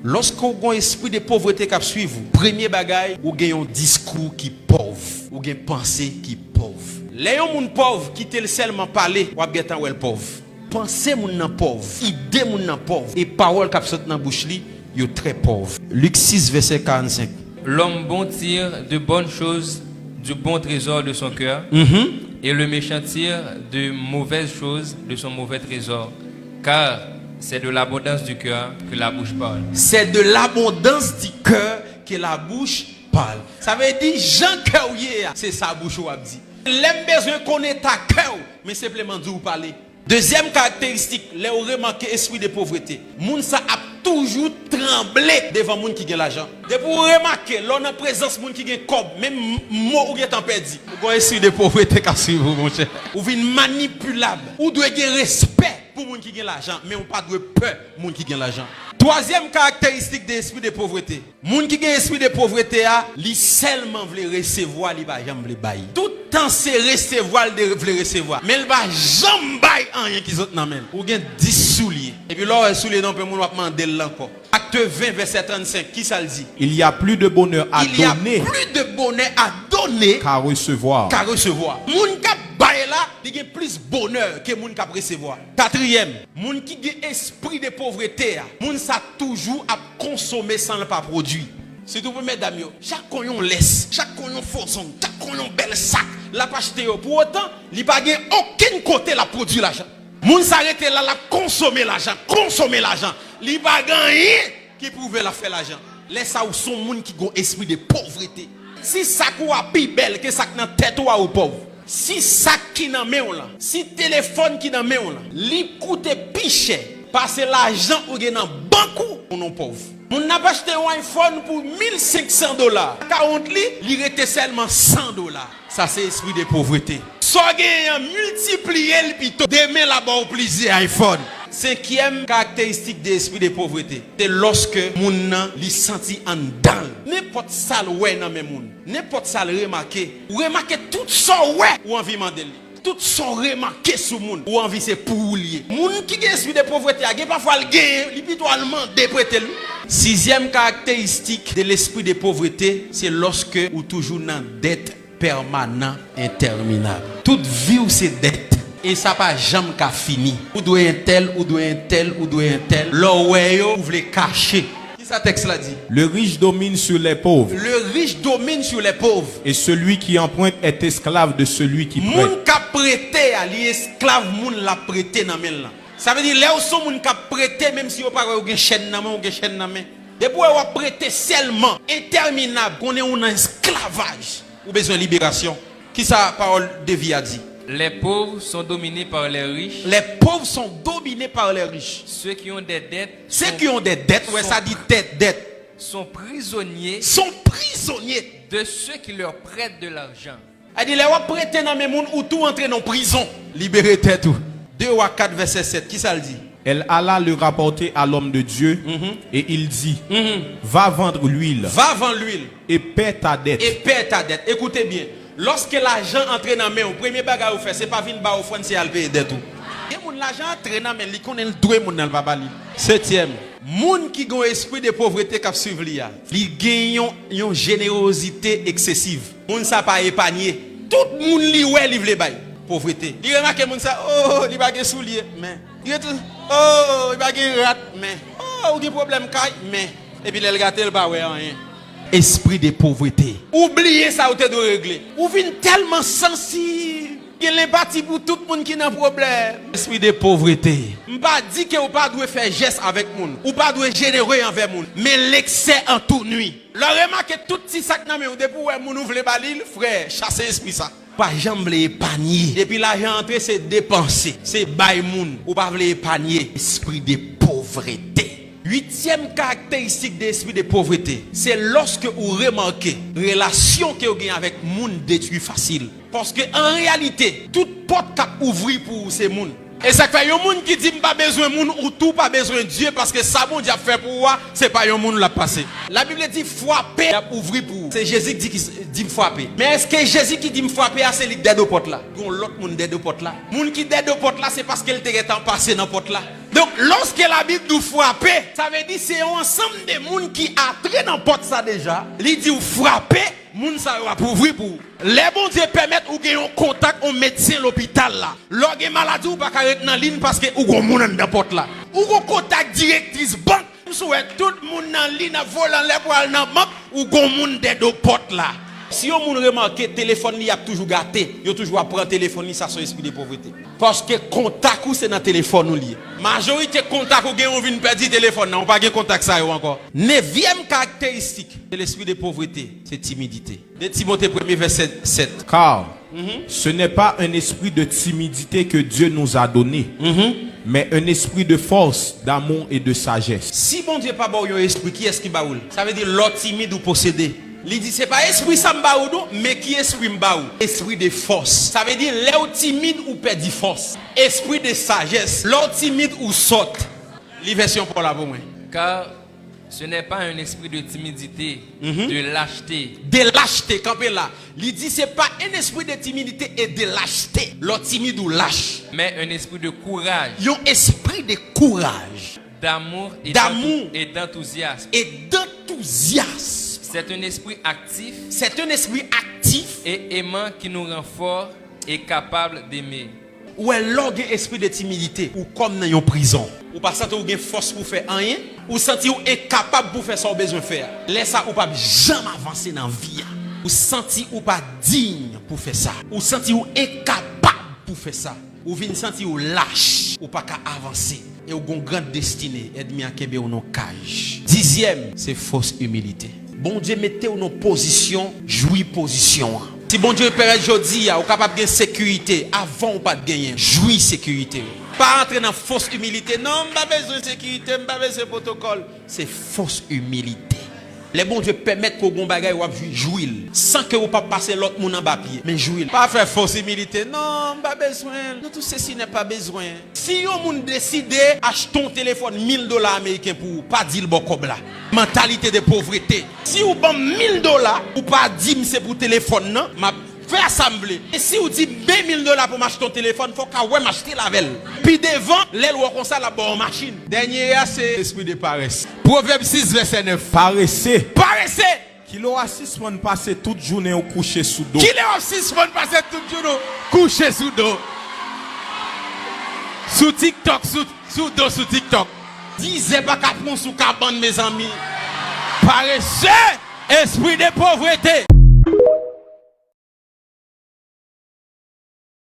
Lorsque vous avez un esprit de pauvreté qui suit vous, premier bagage, vous avez un discours qui est pauvre, vous avez une pensée qui est pauvre. Les gens pauvres qui te seulement parler, vous avez un pauvre. Pensez mon pauvre, idée mon pauvre et parole qui sortent dans bouche li, yo très pauvre. Luc 6 verset 45. L'homme bon tire de bonnes choses du bon trésor de son cœur, et le méchant tire de mauvaises choses de son mauvais trésor, car c'est de l'abondance du cœur que la bouche parle. C'est de l'abondance du cœur que la bouche parle. Ça veut dire Jean cœur c'est sa bouche ou a dit. L'aime besoin connaître ta cœur, mais simplement dire ou parler. Deuxième caractéristique, les remarqué esprit de pauvreté. Moun sa a toujours tremblé devant moun qui gagne l'argent. Depuis vous remarquez, l'on a présence moun qui gagne cob, même mot ou gagne perdu. Vous avez esprit de pauvreté qu'a suivre mon cher. Ou vin manipulable. Ou doit gagner respect pour moun qui gagne l'argent, mais on pas de peur moun qui gagne l'argent. Troisième caractéristique de l'esprit de pauvreté. Moun qui gagne esprit de pauvreté a, li seulement veut recevoir, li ba jamais bailler. Tout temps c'est recevoir, le veut recevoir. Mais il va jamais bailler rien qui autres nan men. Ou gagne 10 souliers. Et puis là souliers non peut moun va demander l'encore. Acte 20 verset 35, qui ça le dit? Il y a plus de bonheur à donner. Il y a plus de bonheur à donner qu'à recevoir. Qu'à recevoir. Moun ka bailler là, il y a plus bonheur que moun ka recevoir. Quatrième, moun qui a esprit de pauvreté, moun ça toujours à consommer sans le pas produire. C'est tout pour mesdames, chaque coyon laisse, chaque coyon forçon, chaque coyon bel sac, la pas acheter pour autant, il pas gain aucun côté la produire l'argent. Moun s'arrête là la consommer l'argent, il pas rien qui prouve la faire l'argent. Laisse ça ou son moun qui a esprit de pauvreté. Si sac ou a plus belle que sac dans tête ou au pauvre. Si sac qui dans main là, si téléphone qui dans main là, li coûte plus cher parce que l'argent ou gen dans banque ou non pauvre. On n'a pas acheté un iPhone pour $1,500. 40 li, il était seulement $100. Ça c'est esprit de pauvreté. So gen multiplier le pito demain là-bas au plaisir iPhone. Cinquième caractéristique de l'esprit de pauvreté, c'est lorsque moun nan li senti en dedans. N'importe ça ouais nan men moun. N'importe ça remarquer. Ou remarquer tout ça ouais ou envie mandel. Tout son remarqué sur moun ou envie c'est pour lier. Moun qui gen esprit de pauvreté, a gen parfois le gain, li pito allemand déprêter lui. Sixième caractéristique de l'esprit de pauvreté, c'est lorsque ou toujours dans dette permanente interminable. Toute vie ou c'est dette. Et ça pas jamais qu'à fini. Ou doit un tel, ou doit un tel, ou doit un tel. L'oreille ou voulez cacher. Qui ça texte là dit? Le riche domine sur les pauvres. Le riche domine sur les pauvres. Et celui qui emprunte est esclave de celui qui prête. Moun ka prêté à l'esclave moun la prêté dans men là. Ça veut dire là où son moun ka prêté même si vous pas ou gen chaîne dans main ou gen chaîne dans main. Depuis ou prêté seulement interminable qu'on est en esclavage ou besoin de libération. Qui ça parole de vie a dit? Les pauvres sont dominés par les riches. Les pauvres sont dominés par les riches. Ceux qui ont des dettes. Ceux qui ont des dettes, ouais, ça dit dette. Sont prisonniers. Sont prisonniers de ceux qui leur prêtent de l'argent. Elle dit les wa prêter dans mes moun ou tout entrer dans prison. Libérer tête tout. 2 ou 4 verset 7. Qui ça le dit? Elle alla le rapporter à l'homme de Dieu et il dit va vendre l'huile. Va vendre l'huile et paie ta dette. Et paie ta dette. Écoutez bien. Lorsque l'argent entre dans main, le premier bagage ou fait, c'est pas venir ba offrande, c'est à payer dette tout. Et l'argent entre dans main, il connaît le droit moun nan va bali. Septième, moun qui gon esprit de pauvreté k'ap suivre li a, li gagne une générosité excessive. Moun sa pas épargner. Tout moun li ouais li vle bay. Pauvreté. Il remarque moun sa oh, li ba gen soulier, mais il oh, il ba gen rat, mais oh, ou gen problème kay, mais et puis le gâtel ba ouais rien. Esprit de pauvreté. Oubliez ça ou te doit régler. Ou vin tellement sensible. Il est parti pour tout le monde qui n'a problème. Esprit de pauvreté. M'pas dit que ou pas doit faire geste avec moun. Ou pas doit généreux envers moun. Mais l'excès en toute nuit. Leur remarque tout petit sac nan men ou depuis ouais moun ouvre balil, frère, chasser esprit ça. Pas jambe les épargner. Depuis l'argent entré c'est dépenser. C'est bail moun. Ou pas vle épargner. Esprit de pauvreté. Huitième caractéristique de l'esprit de pauvreté, c'est lorsque vous remarquez relation que vous avez avec les gens détruit facile. Parce que en réalité, toute porte qui ouvre pour ces gens. Et ça fait un monde qui dit pas besoin de monde ou tout pas besoin de Dieu parce que ça bon Dieu a fait pour moi, c'est pas un monde l'a passé. La Bible dit frapper ouvrir pour. C'est Jésus qui dit me frapper. Mais est-ce que Jésus qui dit me frapper c'est lui dead aux portes là? Gon l'autre monde dead aux portes là. Monde qui dead aux portes là c'est parce qu'elle était en passé dans porte là. Donc, lorsque la Bible nous frappe, ça veut dire que c'est un ensemble de gens qui entrent dans la porte ça déjà. Il dit ou frapper, moun ça va pour ouvrir pour. Les bons Dieu permettent ou gagner un contact au médecin l'hôpital là. Lorsque maladie ou pas carré dans ligne parce que ou gon moun dans la porte là. Ou gon contact directrice banque, souhaite tout le monde dans ligne volant les pour aller dans banque ou gon moun dans la porte là. Si on remarque que téléphone il a toujours gâté, il toujours prendre téléphone ça son esprit de pauvreté. Parce que contact ou c'est dans téléphone ou lié. Majorité contact ou gagne on vient perdre téléphone, on pas gagne contact ça encore. 9e caractéristique de l'esprit de pauvreté, c'est timidité. De Timothée 1er verset 7. Car ce n'est pas un esprit de timidité que Dieu nous a donné, mais un esprit de force, d'amour et de sagesse. Si bon Dieu pas bon un esprit, qui est-ce qui baoul? Ça veut dire l'autre timide ou possédé. Il dit c'est pas esprit sambaoudou mais qui esprit mbaou? Esprit de force. Ça veut dire l'autre timide ou perdit force. Esprit de sagesse. L'autre timide ou saute. L'inversion pour la pour moi. Car ce n'est pas un esprit de timidité, de lâcheté. De lâcheté, campé là. Il dit c'est pas un esprit de timidité et de lâcheté. L'autre timide ou lâche. Mais un esprit de courage. Un esprit de courage. D'amour et d'enthousiasme. Et d'enthousiasme. C'est un esprit actif. C'est un esprit actif. Et aimant qui nous rend forts et capables d'aimer. Ou est l'orgue esprit de timidité ou comme dans une prison. Ou pas sentir ou gain force pour faire rien. Ou sentir ou incapable pour faire ce qu'on a besoin de faire. Laisse ça ou pas jamais avancer dans la vie. Ou sentir ou pas digne pour faire ça. Ou sentir ou incapable pour faire ça. Ou vient sentir ou lâche. Ou pas qu'à avancer. Et ou une grande destinée. Aide-moi à kembe ou non cage. 10e, c'est fausse humilité. Bon Dieu mettez ou nos positions, jouis position. Si bon Dieu permet aujourd'hui, ou capable de sécurité, avant ou pas de gagner, jouis sécurité. Pas entrer dans fausse humilité. Non, pas besoin de sécurité, pas besoin de protocole. C'est fausse humilité. Les bons Dieu permettent qu'on bagaille ou jouir sans que vous pas passer l'autre monde en papier, mais jouir. Pas faire fausse humilité. Non, pas besoin. Non, tout ceci n'est pas besoin. Si un monde décide acheter un téléphone $1000 américains pour pas dire le bon là. Mentalité de pauvreté. Si vous avez $1000 ou pas dire c'est pour téléphone non, m'a fait assembler. Et si vous dites $20,000 pour m'acheter ton téléphone, faut qu'à ouais m'acheter la velle. Puis devant, l'aile ou comme ça la bonne machine. Dernier c'est l'esprit de paresse. Proverbe 6 verset 9. Paressez. Paressez. Qui l'aura 6 mois passer toute journée au coucher sous dos. Qui l'aura 6 mois passer toute journée coucher sous dos. Sous TikTok, sous dos sous TikTok. Disez pas qu'à prendre sous cabane mes amis. Paressez, esprit de pauvreté.